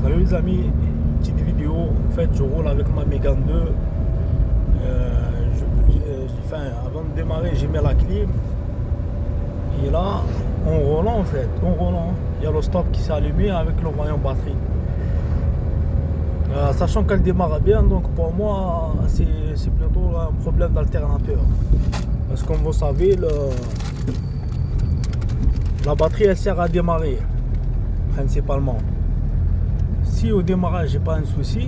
Salut les amis, petite vidéo. En fait, je roule avec ma Mégane 2. Avant de démarrer, j'ai mis la clim. Et là, en roulant, il y a le stop qui s'est allumé avec le voyant batterie. Sachant qu'elle démarre bien, donc pour moi, c'est plutôt un problème d'alternateur. Parce que comme vous savez, la batterie elle sert à démarrer principalement. Si au démarrage j'ai pas un souci,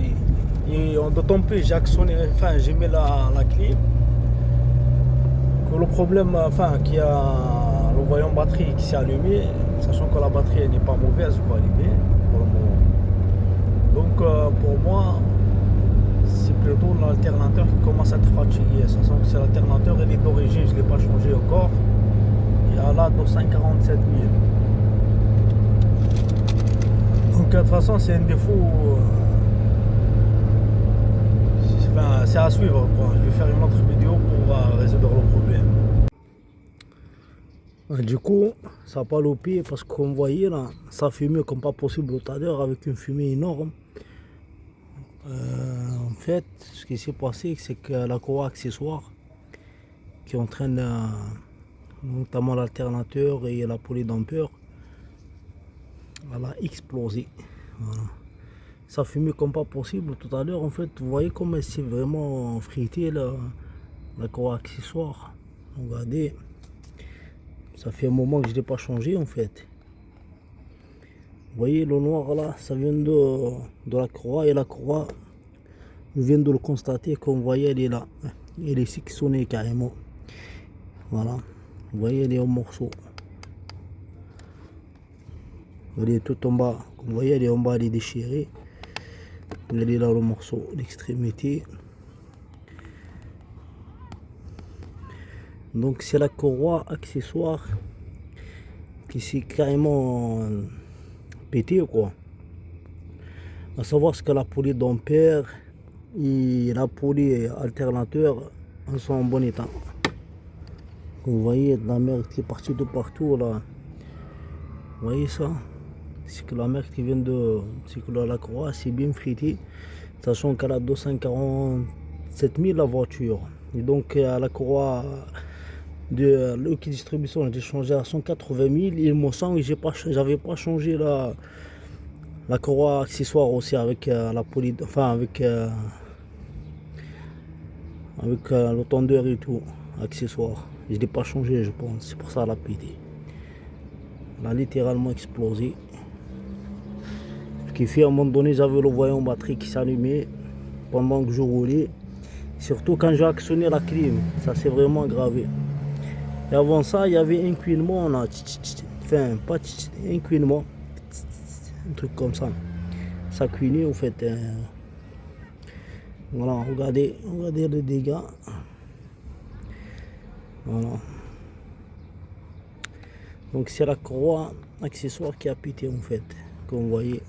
et d'autant plus j'ai mis la clim, que le problème, qu'il y a le voyant batterie qui s'est allumé, sachant que la batterie n'est pas mauvaise ou allumée pour le moment. Donc pour moi, c'est plutôt l'alternateur qui commence à être fatigué, sachant que c'est l'alternateur, il est d'origine, je ne l'ai pas changé encore. Il y a là 247 000. Donc de toute façon c'est un défaut, c'est à suivre quoi. Je vais faire une autre vidéo pour résoudre le problème. Du coup ça n'a pas loupé parce que comme vous voyez là, ça fumait comme pas possible tout à l'heure avec une fumée énorme. En fait ce qui s'est passé c'est que la courroie accessoire qui entraîne notamment l'alternateur et la polydampeur, elle a explosé. Voilà. Ça fumait comme pas possible tout à l'heure. En fait, vous voyez comme elle s'est vraiment fritée la courroie accessoire. Regardez, ça fait un moment que je ne l'ai pas changé en fait. Vous voyez le noir là, ça vient de la courroie, et la courroie, je viens de le constater, comme vous voyez, elle est là. Elle est sectionnée carrément. Voilà, vous voyez, elle est en morceaux. Elle est tout en bas, vous voyez, elle est en bas, elle est déchirée. Elle est là le morceau, l'extrémité. Donc c'est la courroie accessoire qui s'est carrément pété quoi. À savoir ce que la polydampère et la poly alternateur sont en bon état. Vous voyez de la merde qui est partie de partout là. Vous voyez ça? C'est que la merde qui vient c'est que la courroie c'est bien fritée, sachant qu'elle a 247 000 la voiture. Et donc la courroie de l'Oki Distribution, j'ai changé à 180 000. Il me semble que j'avais pas changé la courroie accessoire aussi avec la poly, avec le tendeur et tout accessoire. Je l'ai pas changé, je pense, c'est pour ça qu'elle a pété. Elle a littéralement explosé. Ce qui fait à un moment donné, j'avais le voyant batterie qui s'allumait pendant que je roulais. Surtout quand j'ai actionné la clim, ça s'est vraiment aggravé. Et avant ça, il y avait un couinement là, un couinement, un truc comme ça. Ça cuinait en fait. Voilà, regardez les dégâts. Voilà. Donc c'est la courroie accessoire qui a pété en fait, comme vous voyez.